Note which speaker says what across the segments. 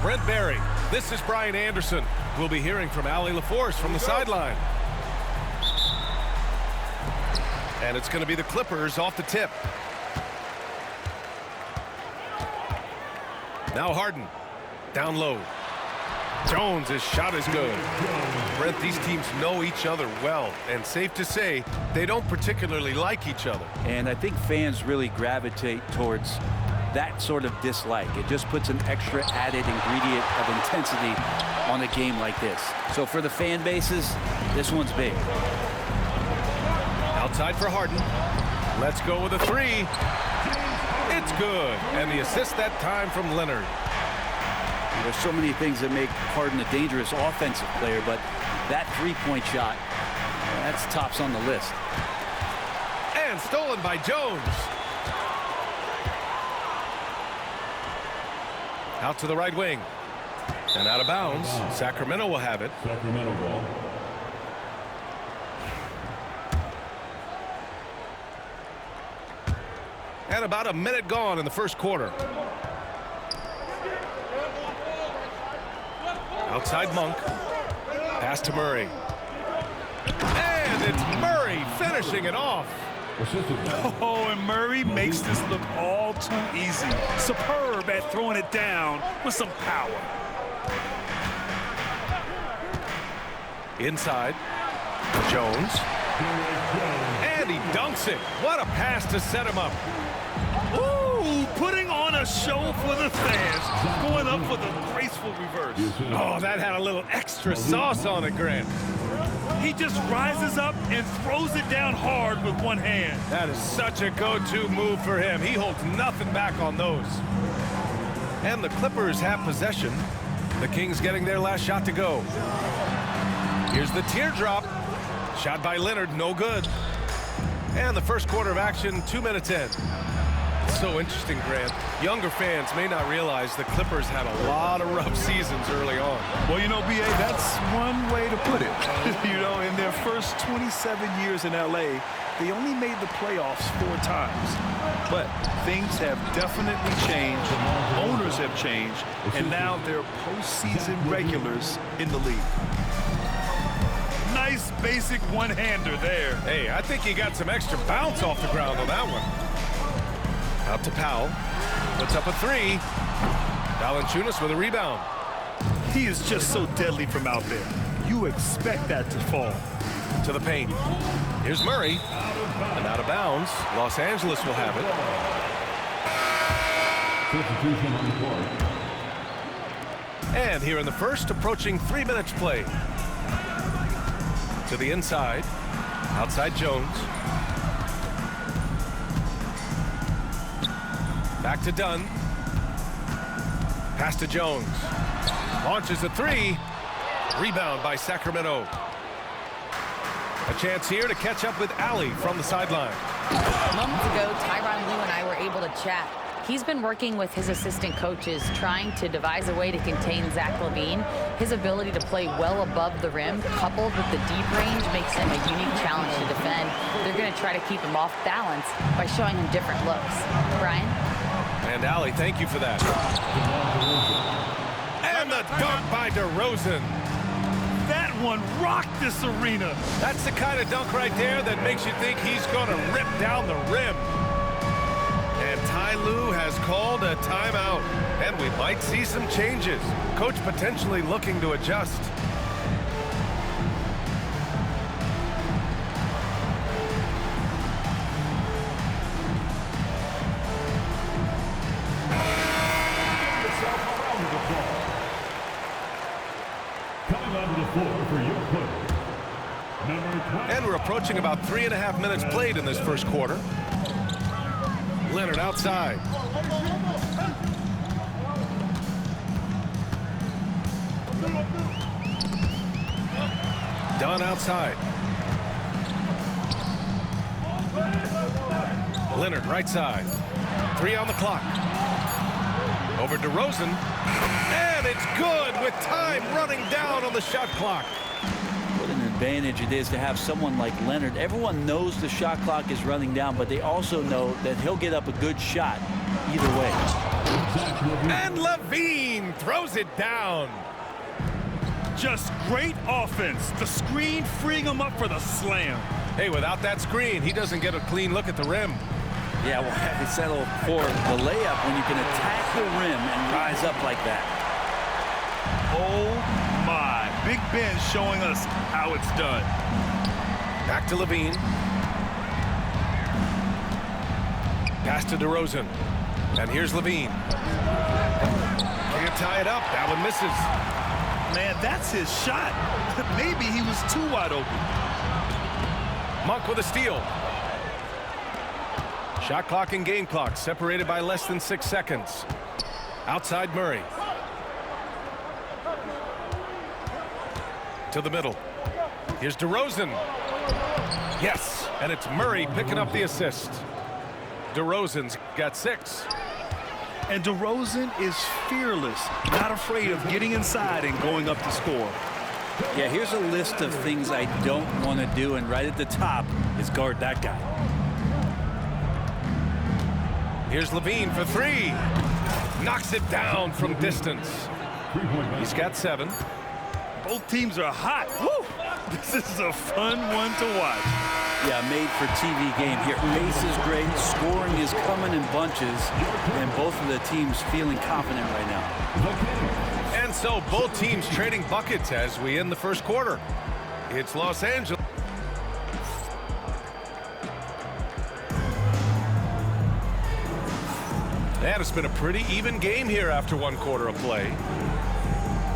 Speaker 1: Brent Barry. This is Brian Anderson. We'll be hearing from Allie LaForce from the sideline. And it's going to be the Clippers off the tip. Now Harden. Down low. Jones, his shot is good. Brent, these teams know each other well, and safe to say, they don't particularly like each other.
Speaker 2: And I think fans really gravitate towards that sort of dislike. It just puts an extra added ingredient of intensity on a game like this. So for the fan bases, this one's big.
Speaker 1: Outside for Harden. Let's go with a three. It's good. And the assist that time from Leonard.
Speaker 2: There's so many things that make Harden a dangerous offensive player, but that three-point shot, that's tops on the list.
Speaker 1: And stolen by Jones. Out to the right wing. And out of bounds. Sacramento will have it.
Speaker 3: Sacramento ball.
Speaker 1: And about a minute gone in the first quarter. Outside Monk. Pass to Murray. And it's Murray finishing it off.
Speaker 4: Oh, and Murray makes this look all too easy. Superb at throwing it down with some power.
Speaker 1: Inside. Jones. And he dunks it. What a pass to set him up.
Speaker 4: Ooh, putting on a show for the fans. Going up with a graceful reverse.
Speaker 1: Oh, that had a little extra sauce on it, Grant.
Speaker 4: He just rises up and throws it down hard with one hand.
Speaker 1: That is such a go-to move for him. He holds nothing back on those. And the Clippers have possession. The Kings getting their last shot to go. Here's the teardrop. Shot by Leonard, no good. And the first quarter of action, 2 minutes in. It's so interesting, Grant. Younger fans may not realize the Clippers had a lot of rough seasons early on.
Speaker 4: Well, you know, B.A., that's one way to put it. You know, in their first 27 years in L.A., they only made the playoffs 4 times. But things have definitely changed. Owners have changed. And now they're postseason regulars in the league. Nice basic one-hander there.
Speaker 1: Hey, I think he got some extra bounce off the ground on that one. Out to Powell. Puts up a three. Valanciunas with a rebound.
Speaker 4: He is just so deadly from out there. You expect that to fall.
Speaker 1: To the paint. Here's Murray. And out of bounds. Los Angeles will have it.
Speaker 3: Substitution on the court.
Speaker 1: And here in the first, approaching 3 minutes played. To the inside. Outside Jones. Back to Dunn. Pass to Jones. Launches a three. Rebound by Sacramento. A chance here to catch up with Allie from the sideline.
Speaker 5: Moments ago, Tyronn Lue and I were able to chat. He's been working with his assistant coaches, trying to devise a way to contain Zach LaVine. His ability to play well above the rim, coupled with the deep range, makes him a unique challenge to defend. They're going to try to keep him off balance by showing him different looks. Brian?
Speaker 1: And Allie, thank you for that. And the dunk by DeRozan.
Speaker 4: That one rocked this arena.
Speaker 1: That's the kind of dunk right there that makes you think he's going to rip down the rim. And Ty Lue has called a timeout. And we might see some changes. Coach potentially looking to adjust.
Speaker 3: Coming onto the floor for your player.
Speaker 1: And we're approaching about 3.5 minutes played in this first quarter. Leonard outside. Dunn outside. Leonard right side. 3 on the clock. Over DeRozan. And it's good with time running down on the shot clock.
Speaker 2: What an advantage it is to have someone like Leonard. Everyone knows the shot clock is running down, but they also know that he'll get up a good shot either way.
Speaker 1: And Levine throws it down.
Speaker 4: Just great offense. The screen freeing him up for the slam.
Speaker 1: Hey, without that screen, he doesn't get a clean look at the rim.
Speaker 2: Yeah, well, they settle for the layup when you can attack the rim and rise up like that.
Speaker 4: Oh, my. Big Ben showing us how it's done.
Speaker 1: Back to Levine. Pass to DeRozan. And here's Levine. Can't tie it up. That one misses.
Speaker 4: Man, that's his shot. Maybe he was too wide open.
Speaker 1: Monk with a steal. Shot clock and game clock separated by less than 6 seconds. Outside Murray. To the middle. Here's DeRozan. Yes, and it's Murray picking up the assist. DeRozan's got 6.
Speaker 4: And DeRozan is fearless, not afraid of getting inside and going up to score.
Speaker 2: Yeah, here's a list of things I don't want to do, and right at the top is guard that guy.
Speaker 1: Here's Levine for 3. Knocks it down from distance. He's got 7.
Speaker 4: Both teams are hot. Woo! This is a fun one to watch.
Speaker 2: Yeah, made for TV game here. Pace is great, scoring is coming in bunches, and both of the teams feeling confident right now.
Speaker 1: And so both teams trading buckets as we end the first quarter. It's Los Angeles. And it's been a pretty even game here after 1 quarter of play.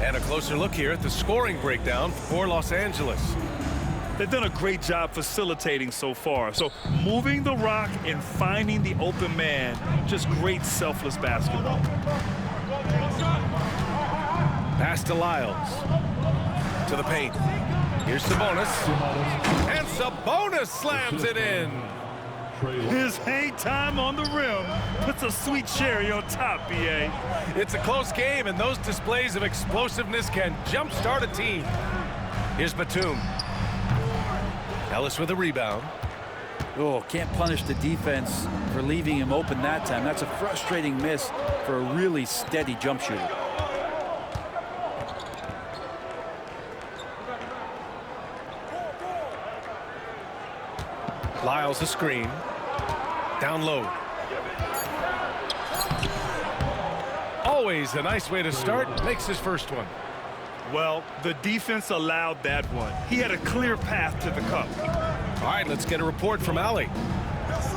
Speaker 1: And a closer look here at the scoring breakdown for Los Angeles.
Speaker 4: They've done a great job facilitating so far. So moving the rock and finding the open man, just great selfless basketball.
Speaker 1: Pass to Lyles. To the paint. Here's Sabonis. And Sabonis slams it in.
Speaker 4: His hang time on the rim puts a sweet cherry on top, B.A.
Speaker 1: It's a close game, and those displays of explosiveness can jumpstart a team. Here's Batum. Ellis with a rebound.
Speaker 2: Oh, can't punish the defense for leaving him open that time. That's a frustrating miss for a really steady jump shooter.
Speaker 1: Lyles a screen. Down low. Always a nice way to start. Makes his first one.
Speaker 4: Well, the defense allowed that one. He had a clear path to the cup.
Speaker 1: All right, let's get a report from Allie.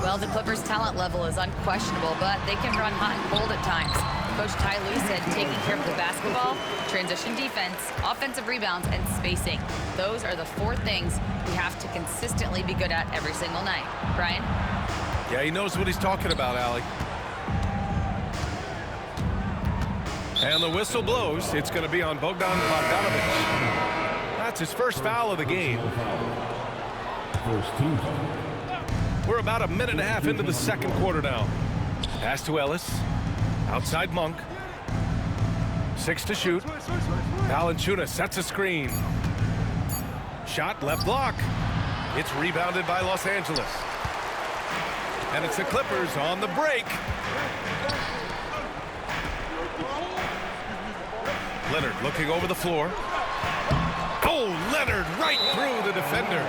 Speaker 5: Well, the Clippers' talent level is unquestionable, but they can run hot and cold at times. Coach Ty Lue said taking care of the basketball, transition defense, offensive rebounds, and spacing. Those are the 4 things we have to consistently be good at every single night. Brian?
Speaker 1: Yeah, he knows what he's talking about, Allie. And the whistle blows. It's going to be on Bogdan Bogdanovic. That's his first foul of the game. We're about a minute and a half into the second quarter now. Pass to Ellis. Outside Monk. 6 to shoot. Valanciunas sets a screen. Shot left block. It's rebounded by Los Angeles. And it's the Clippers on the break. Leonard looking over the floor. Oh, Leonard right through the defender.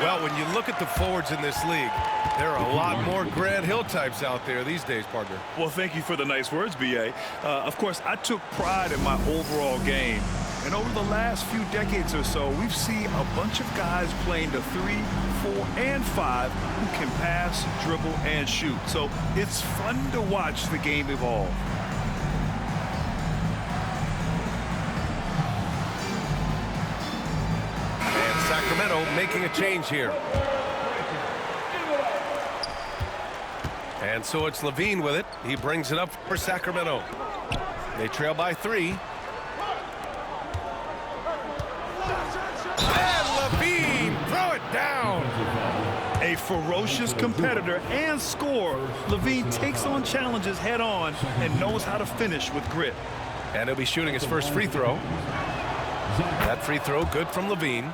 Speaker 1: Well, when you look at the forwards in this league, there are a lot more Grant Hill types out there these days, partner.
Speaker 4: Well, thank you for the nice words, B.A. Of course, I took pride in my overall game. And over the last few decades or so, we've seen a bunch of guys playing the 3, 4, and 5 who can pass, dribble, and shoot. So it's fun to watch the game evolve.
Speaker 1: And Sacramento making a change here. And so it's Levine with it. He brings it up for Sacramento. They trail by 3. And Levine, throw it down.
Speaker 4: A ferocious competitor and scorer, Levine takes on challenges head on and knows how to finish with grit.
Speaker 1: And he'll be shooting his first free throw. That free throw good from Levine.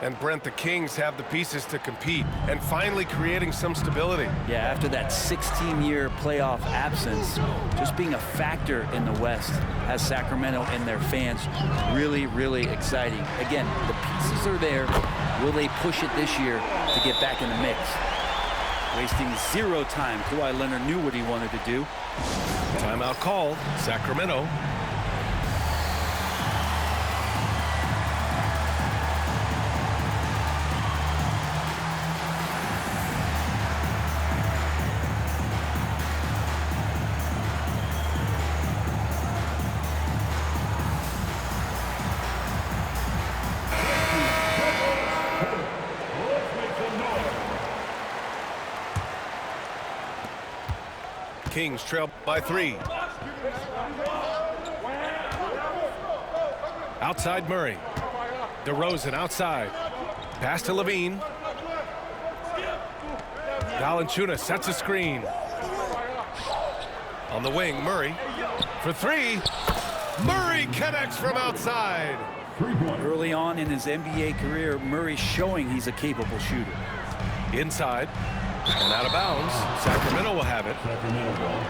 Speaker 1: And Brent, the Kings have the pieces to compete and finally creating some stability.
Speaker 2: Yeah, after that 16-year playoff absence, just being a factor in the West has Sacramento and their fans really, really exciting. Again, the pieces are there. Will they push it this year to get back in the mix? Wasting 0 time. Kawhi Leonard knew what he wanted to do.
Speaker 1: Timeout called, Sacramento. Kings trail by 3. Outside Murray. DeRozan outside. Pass to Levine. Valanciunas sets a screen. On the wing, Murray for 3. Murray connects from outside.
Speaker 2: Early on in his NBA career, Murray's showing he's a capable shooter.
Speaker 1: Inside. And out of bounds. Sacramento will have it.
Speaker 3: Sacramento ball.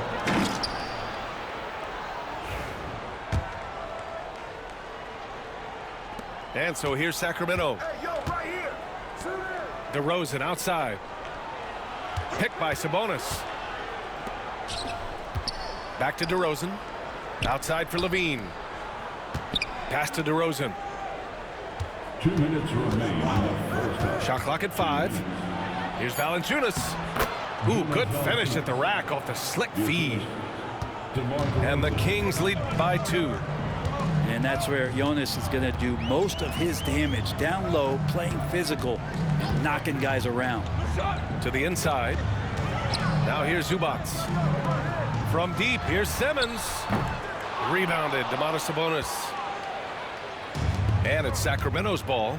Speaker 1: And so here's Sacramento. DeRozan outside. Picked by Sabonis. Back to DeRozan. Outside for Levine. Pass to DeRozan.
Speaker 3: 2 minutes remain in the first half.
Speaker 1: Shot clock at 5. Here's Valanciunas. Ooh, good finish at the rack off the slick feed. And the Kings lead by 2.
Speaker 2: And that's where Jonas is going to do most of his damage. Down low, playing physical, knocking guys around.
Speaker 1: To the inside. Now here's Zubats. From deep, here's Simmons. Rebounded, DeMontis Sabonis. And it's Sacramento's ball.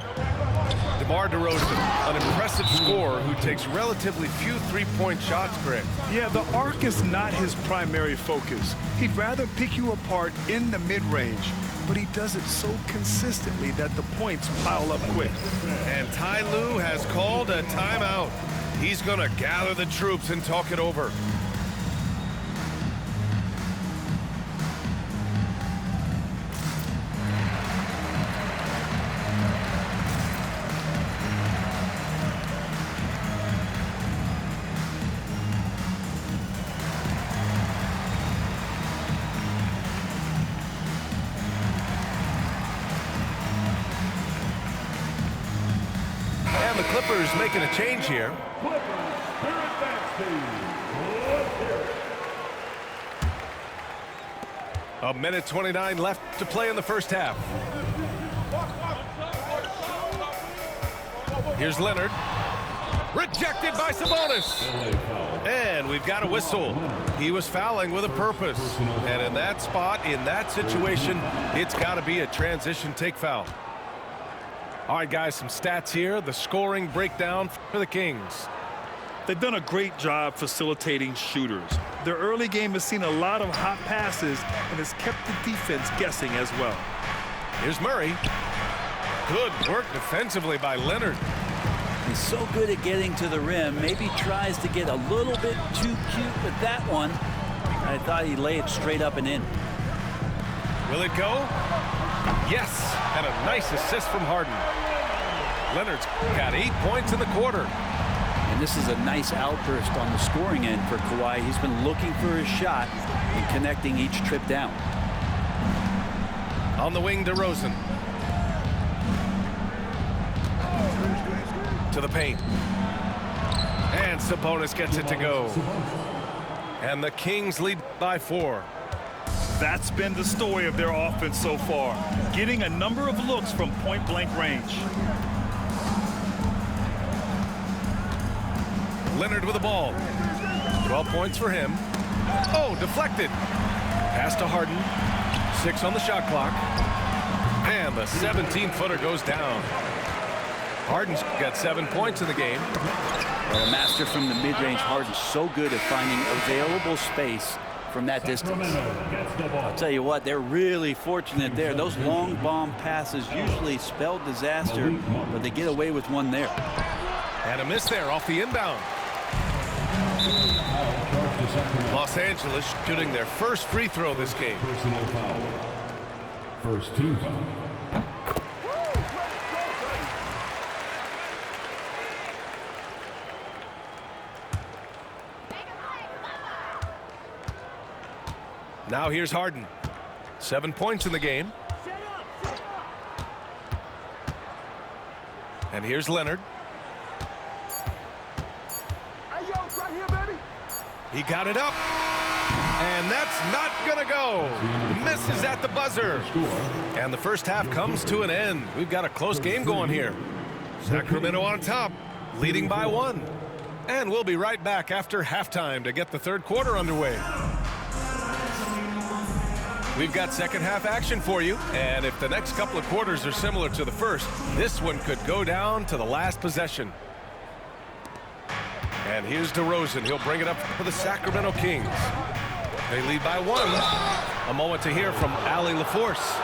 Speaker 1: DeMar DeRozan, an impressive scorer who takes relatively few three-point shots, Greg.
Speaker 4: Yeah, the arc is not his primary focus. He'd rather pick you apart in the mid-range, but he does it so consistently that the points pile up quick.
Speaker 1: And Ty Lue has called a timeout. He's going to gather the troops and talk it over. And the Clippers making a change here. A minute 29 left to play in the first half. Here's Leonard. Rejected by Sabonis. And we've got a whistle. He was fouling with a purpose. And in that spot, in that situation, it's got to be a transition take foul. All right, guys, some stats here. The scoring breakdown for the Kings.
Speaker 4: They've done a great job facilitating shooters. Their early game has seen a lot of hot passes and has kept the defense guessing as well.
Speaker 1: Here's Murray. Good work defensively by Leonard.
Speaker 2: He's so good at getting to the rim. Maybe tries to get a little bit too cute with that one. I thought he'd lay it straight up and in.
Speaker 1: Will it go? Yes, and a nice assist from Harden. Leonard's got 8 points in the quarter.
Speaker 2: And this is a nice outburst on the scoring end for Kawhi. He's been looking for his shot and connecting each trip down.
Speaker 1: On the wing, DeRozan. To the paint. And Sabonis gets it to go. And the Kings lead by 4.
Speaker 4: That's been the story of their offense so far, getting a number of looks from point-blank range.
Speaker 1: Leonard with the ball. 12 points for him. Oh, deflected. Pass to Harden. 6 on the shot clock. And the 17-footer goes down. Harden's got 7 points in the game.
Speaker 2: Well, a master from the mid-range. Harden's so good at finding available space from that distance.
Speaker 3: Sacramento gets the ball.
Speaker 2: I'll tell you what, they're really fortunate there. Those long bomb passes usually spell disaster, but they get away with one there.
Speaker 1: And a miss there off the inbound. Los Angeles shooting their first free throw this game.
Speaker 3: Personal foul. First team foul.
Speaker 1: Now here's Harden. 7 points in the game. And here's Leonard. He got it up. And that's not gonna go. Misses at the buzzer. And the first half comes to an end. We've got a close game going here. Sacramento on top, leading by 1. And we'll be right back after halftime to get the third quarter underway. We've got second half action for you, and if the next couple of quarters are similar to the first, this one could go down to the last possession. And here's DeRozan. He'll bring it up for the Sacramento Kings. They lead by 1. A moment to hear from Allie LaForce.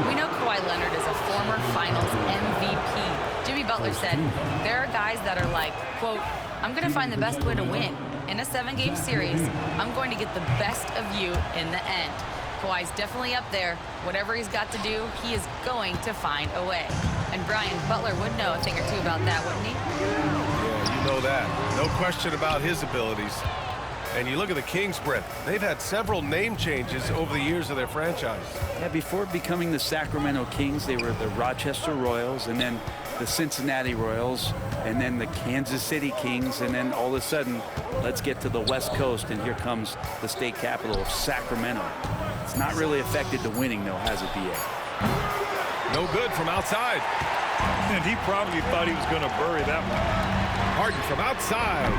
Speaker 5: We know Kawhi Leonard is a former Finals MVP. Jimmy Butler said, there are guys that are like, quote, I'm going to find the best way to win. In a 7-game series, I'm going to get the best of you in the end. Kawhi's definitely up there. Whatever he's got to do, he is going to find a way. And Brian, Butler would know a thing or two about that, wouldn't he?
Speaker 1: Yeah, you know that. No question about his abilities. And you look at the Kings, Brett. They've had several name changes over the years of their franchise.
Speaker 2: Yeah, before becoming the Sacramento Kings, they were the Rochester Royals, and then the Cincinnati Royals, and then the Kansas City Kings, and then all of a sudden, let's get to the West Coast, and here comes the state capital of Sacramento. It's not really affected the winning, though, has it, B.A.?
Speaker 1: No good from outside.
Speaker 4: And he probably thought he was going to bury that one.
Speaker 1: Harden from outside.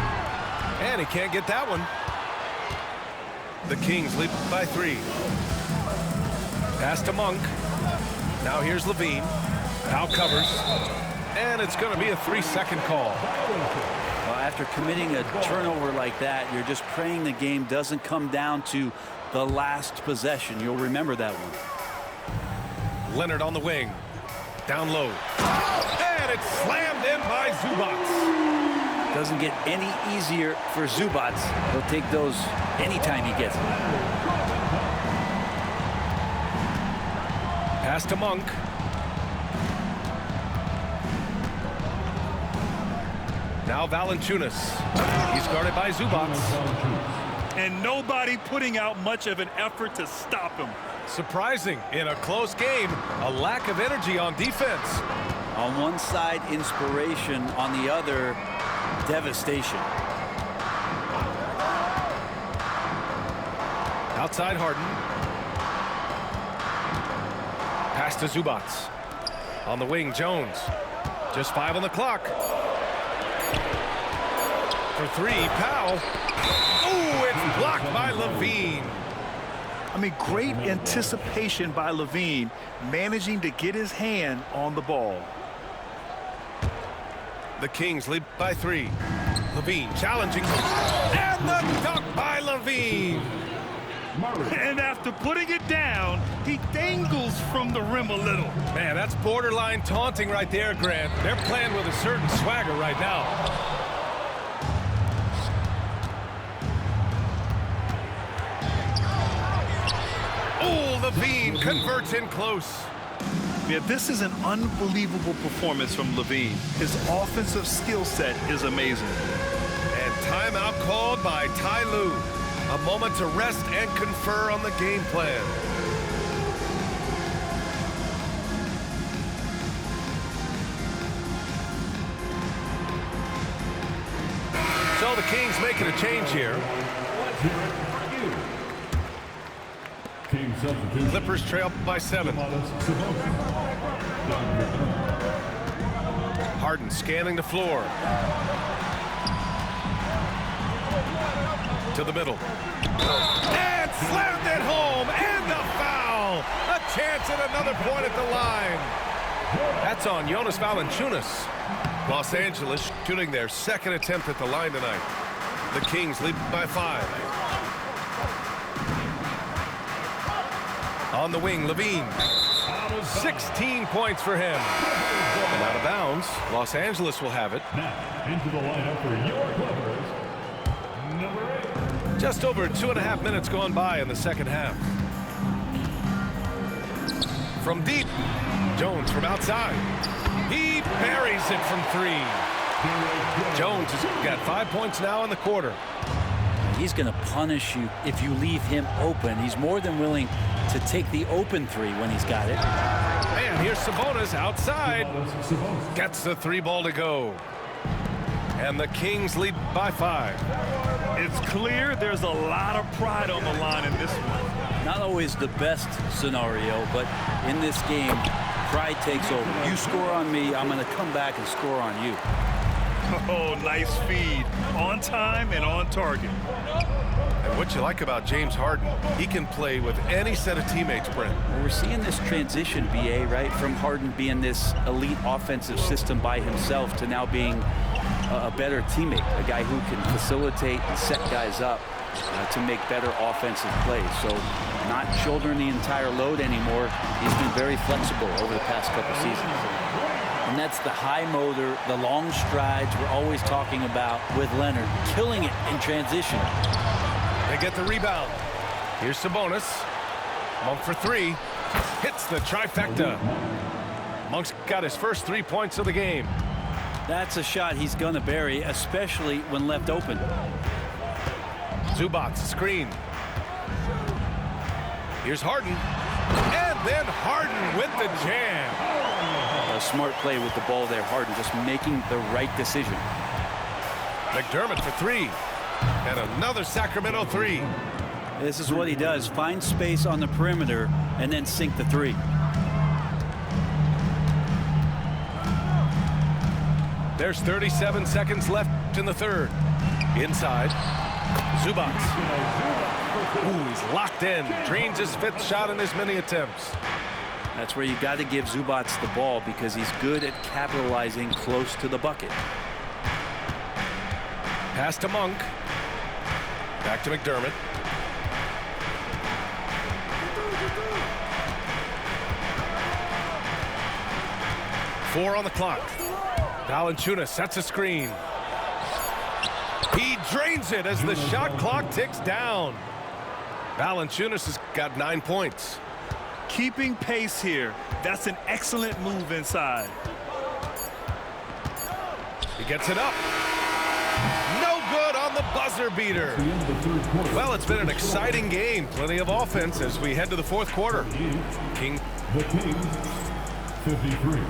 Speaker 1: And he can't get that one. The Kings lead by 3. Pass to Monk. Now here's Levine. Now covers. And it's going to be a 3-second call.
Speaker 2: Well, after committing a turnover like that, you're just praying the game doesn't come down to the last possession. You'll remember that one.
Speaker 1: Leonard on the wing. Down low. And it's slammed in by Zubac.
Speaker 2: Doesn't get any easier for Zubac. He'll take those anytime he gets them.
Speaker 1: Pass to Monk. Now Valanciunas. He's guarded by Zubac.
Speaker 4: And nobody putting out much of an effort to stop him.
Speaker 1: Surprising in a close game, a lack of energy on defense.
Speaker 2: On one side, inspiration. On the other, devastation.
Speaker 1: Outside Harden. Pass to Zubac. On the wing, Jones. Just 5 on the clock. For 3, Powell. Oh, it's blocked by Levine.
Speaker 4: I mean, great anticipation by Levine, managing to get his hand on the ball.
Speaker 1: The Kings lead by 3. Levine challenging. And the dunk by Levine.
Speaker 4: And after putting it down, he dangles from the rim a little.
Speaker 1: Man, that's borderline taunting right there, Grant. They're playing with a certain swagger right now. Oh, Levine converts in close.
Speaker 4: Yeah, this is an unbelievable performance from Levine. His offensive skill set is amazing.
Speaker 1: And timeout called by Ty Lue. A moment to rest and confer on the game plan. So the Kings making a change here. Clippers trail by 7. Harden scanning the floor. To the middle. And slammed it home. And a foul. A chance at another point at the line. That's on Jonas Valanciunas. Los Angeles shooting their second attempt at the line tonight. The Kings lead by 5. On the wing, Levine. 16 points for him. And out of bounds, Los Angeles will have it.
Speaker 3: Now, into the lineup for your Clippers, number 8.
Speaker 1: Just over 2.5 minutes gone by in the second half. From deep, Jones from outside. He buries it from 3. Jones has got 5 points now in the quarter.
Speaker 2: He's going to punish you if you leave him open. He's more than willing to take the open 3 when he's got it.
Speaker 1: And here's Sabonis outside. Gets the 3 ball to go. And the Kings lead by 5.
Speaker 4: It's clear there's a lot of pride on the line in this one.
Speaker 2: Not always the best scenario, but in this game, pride takes over. You score on me, I'm going to come back and score on you.
Speaker 4: Oh, nice feed. On time and on target.
Speaker 1: And what you like about James Harden, he can play with any set of teammates, Brent.
Speaker 2: Well, we're seeing this transition, BA, right? From Harden being this elite offensive system by himself to now being a better teammate, a guy who can facilitate and set guys up to make better offensive plays. So not shouldering the entire load anymore. He's been very flexible over the past couple seasons. And that's the high motor, the long strides we're always talking about with Leonard, killing it in transition.
Speaker 1: They get the rebound. Here's Sabonis. Monk for 3. Hits the trifecta. Monk's got his first 3 points of the game.
Speaker 2: That's a shot he's going to bury, especially when left open.
Speaker 1: Zubac screen. Here's Harden. And then Harden with the jam.
Speaker 2: A smart play with the ball there, Harden just making the right decision.
Speaker 1: McDermott for 3. And another Sacramento 3.
Speaker 2: This is what he does. Find space on the perimeter and then sink the 3.
Speaker 1: There's 37 seconds left in the third. Inside. Zubac. Ooh, he's locked in. Drains his 5th shot in his many attempts.
Speaker 2: That's where you got to give Zubac the ball because he's good at capitalizing close to the bucket.
Speaker 1: Pass to Monk. Back to McDermott. Four on the clock. Valanciunas sets a screen. He drains it as the shot clock ticks down. Valanciunas has got 9 points.
Speaker 4: Keeping pace here. That's an excellent move inside.
Speaker 1: He gets it up. No good on the buzzer beater. Well, it's been an exciting game. Plenty of offense as we head to the 4th quarter. King.
Speaker 3: The Kings, 53.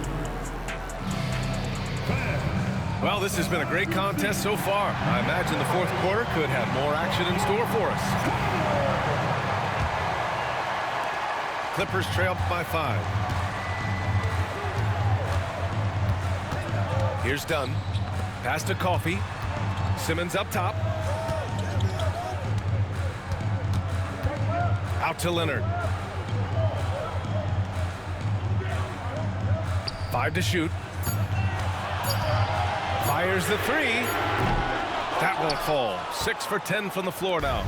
Speaker 1: Well, this has been a great contest so far. I imagine the 4th quarter could have more action in store for us. Clippers trail by 5. Here's Dunn. Pass to Coffey. Simmons up top. Out to Leonard. 5 to shoot. Fires the 3. That won't fall. 6 for 10 from the floor now.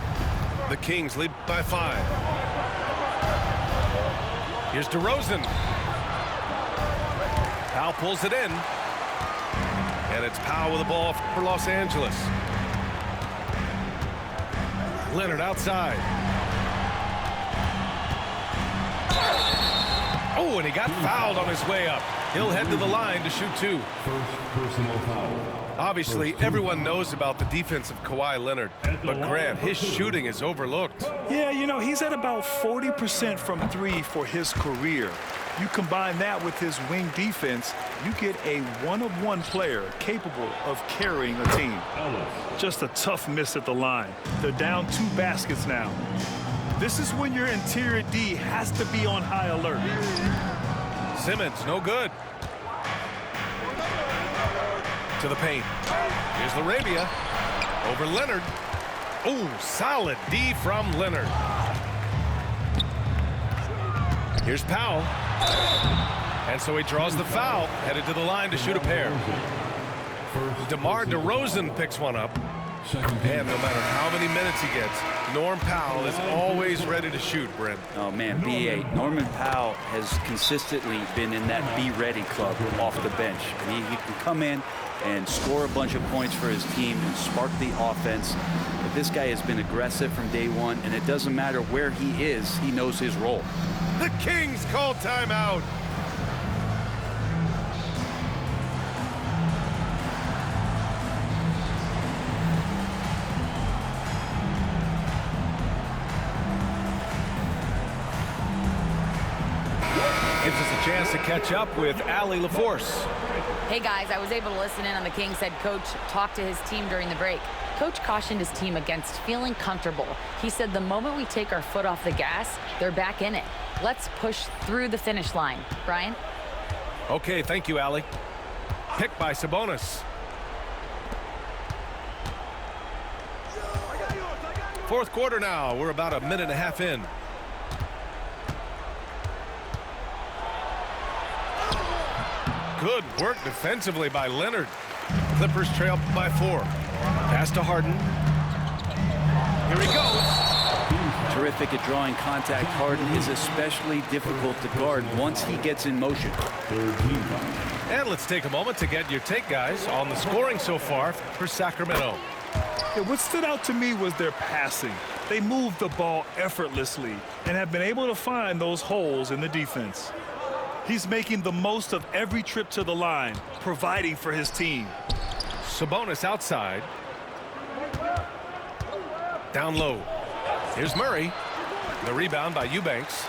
Speaker 1: The Kings lead by 5. Here's DeRozan. Powell pulls it in. And it's Powell with the ball for Los Angeles. Leonard outside. Oh, and he got fouled on his way up. He'll head to the line to shoot 2.
Speaker 3: First personal foul.
Speaker 1: Obviously, everyone knows about the defense of Kawhi Leonard, but Grant, his shooting is overlooked.
Speaker 4: Yeah, you know, he's at about 40% from 3 for his career. You combine that with his wing defense, you get a one-of-one player capable of carrying a team. Just a tough miss at the line. They're down 2 baskets now. This is when your interior D has to be on high alert.
Speaker 1: Simmons, no good. To the paint. Here's Larabia. Over Leonard. Oh, solid D from Leonard. Here's Powell. And so he draws the foul, headed to the line to shoot a pair. DeMar DeRozan picks one up. And no matter how many minutes he gets, Norm Powell is always ready to shoot, Brent.
Speaker 2: Oh, man, B8. Norman Powell has consistently been in that be-ready club off the bench. He can come in and score a bunch of points for his team and spark the offense. But this guy has been aggressive from day one, and it doesn't matter where he is, he knows his role.
Speaker 1: The Kings call timeout. Gives us a chance to catch up with Allie LaForce.
Speaker 5: Hey guys, I was able to listen in on the Kings head coach talk to his team during the break. Coach cautioned his team against feeling comfortable. He said the moment we take our foot off the gas, they're back in it. Let's push through the finish line. Brian?
Speaker 1: Okay, thank you, Allie. Picked by Sabonis. Fourth quarter now. We're about a minute and a half in. Good work defensively by Leonard. Clippers trail by 4. Pass to Harden. Here he goes.
Speaker 2: Terrific at drawing contact. Harden is especially difficult to guard once he gets in motion.
Speaker 1: And let's take a moment to get your take, guys, on the scoring so far for Sacramento.
Speaker 4: Yeah, what stood out to me was their passing. They moved the ball effortlessly and have been able to find those holes in the defense. He's making the most of every trip to the line, providing for his team.
Speaker 1: Sabonis outside. Down low. Here's Murray. The rebound by Eubanks.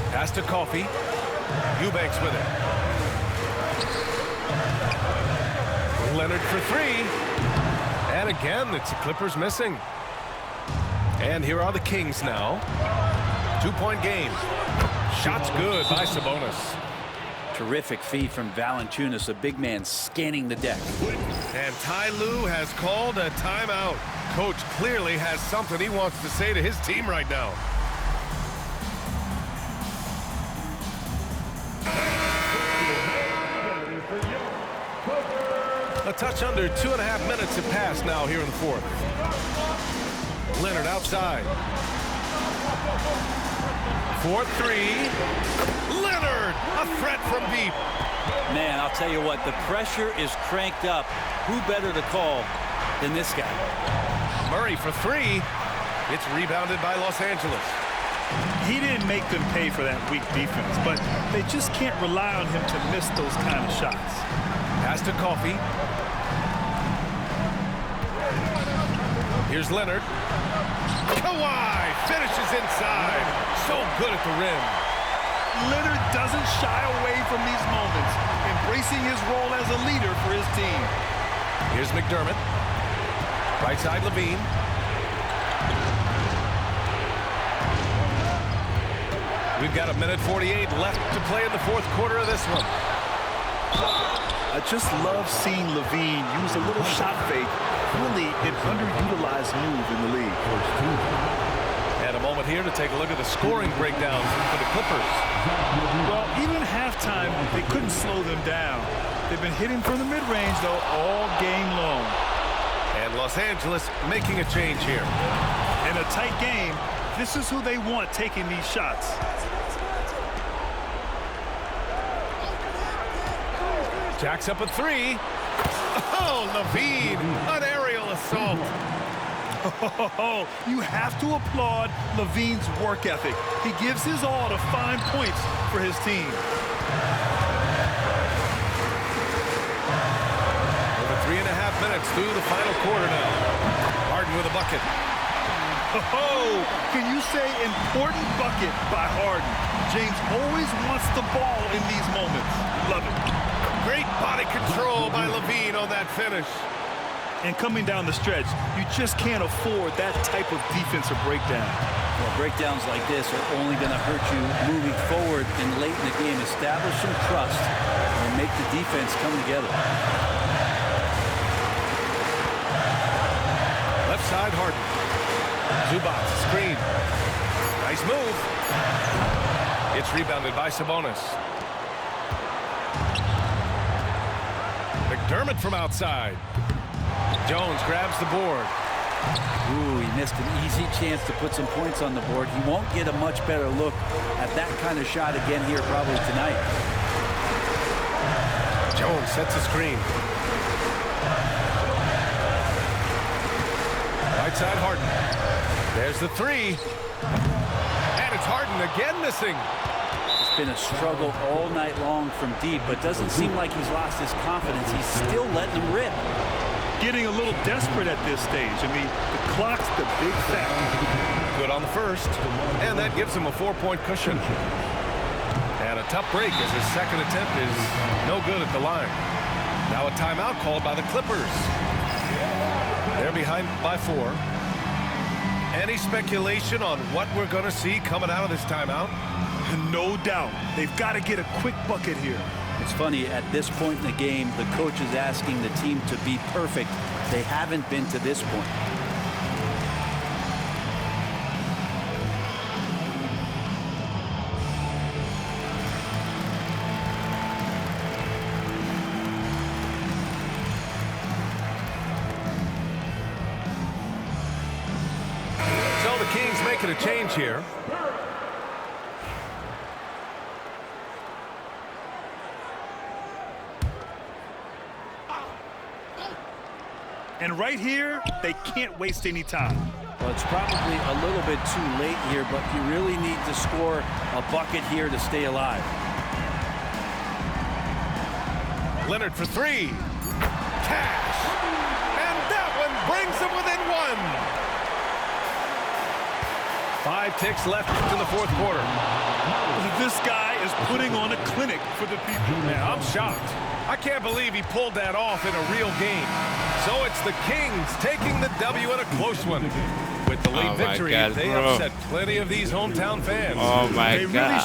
Speaker 1: Pass to Coffey. Eubanks with it. Leonard for 3. And again, it's the Clippers missing. And here are the Kings now. 2-point game. Shots good by Sabonis.
Speaker 2: Terrific feed from Valanciunas, a big man scanning the deck.
Speaker 1: And Ty Lue has called a timeout. Coach clearly has something he wants to say to his team right now. A touch under 2.5 minutes have passed now here in the fourth. Leonard outside. 4-3. Leonard, a threat from deep.
Speaker 2: Man, I'll tell you what, the pressure is cranked up. Who better to call than this guy?
Speaker 1: Murray for 3. It's rebounded by Los Angeles.
Speaker 4: He didn't make them pay for that weak defense, but they just can't rely on him to miss those kind of shots.
Speaker 1: Pass to Coffey. Here's Leonard. Kawhi finishes inside. So good at the rim.
Speaker 4: Leonard doesn't shy away from these moments, embracing his role as a leader for his team.
Speaker 1: Here's McDermott. Right side Levine. We've got 1:48 left to play in the fourth quarter of this one.
Speaker 4: I just love seeing Levine use a little shot fake. Really an underutilized move in the league.
Speaker 1: And a moment here to take a look at the scoring breakdown for the Clippers.
Speaker 4: Well, even halftime, they couldn't slow them down. They've been hitting from the mid-range, though, all game long.
Speaker 1: And Los Angeles making a change here.
Speaker 4: In a tight game, this is who they want taking these shots.
Speaker 1: Jacks up at 3. Oh, Levine, an aerial assault.
Speaker 4: Oh, you have to applaud Levine's work ethic. He gives his all to find points for his team.
Speaker 1: Over 3.5 minutes through the final quarter now. Harden with a bucket.
Speaker 4: Oh, can you say important bucket by Harden? James always wants the ball in these moments. Love it.
Speaker 1: Great body control by Levine on that finish.
Speaker 4: And coming down the stretch, you just can't afford that type of defensive breakdown.
Speaker 2: Well, breakdowns like this are only going to hurt you moving forward and late in the game. Establish some trust and make the defense come together.
Speaker 1: Left side, Harden. Zubac, screen. Nice move. It's rebounded by Sabonis. McDermott from outside. Jones grabs the board.
Speaker 2: Ooh, he missed an easy chance to put some points on the board. He won't get a much better look at that kind of shot again here probably tonight.
Speaker 1: Jones sets a screen. Right side Harden. There's the three. And it's Harden again missing.
Speaker 2: It's been a struggle all night long from deep, but doesn't seem like he's lost his confidence. He's still letting them rip.
Speaker 4: Getting a little desperate at this stage. I mean, the clock's the big factor.
Speaker 1: Good on the first, and that gives him a 4-point cushion. And a tough break as his second attempt is no good at the line. Now a timeout called by the Clippers. They're behind by 4. Any speculation on what we're going to see coming out of this timeout?
Speaker 4: No doubt. They've got to get a quick bucket here.
Speaker 2: It's funny, at this point in the game, the coach is asking the team to be perfect. They haven't been to this point.
Speaker 1: So the Kings making a change here.
Speaker 4: And right here, they can't waste any time.
Speaker 2: Well, it's probably a little bit too late here, but you really need to score a bucket here to stay alive.
Speaker 1: Leonard for 3. Cash. And that one brings them within 1. 5 ticks left in the fourth quarter.
Speaker 4: This guy is putting on a clinic for the people.
Speaker 1: Yeah, I'm shocked. I can't believe he pulled that off in a real game. So it's the Kings taking the W in a close one. With the late victory, they upset plenty of these hometown fans.
Speaker 6: Oh my God.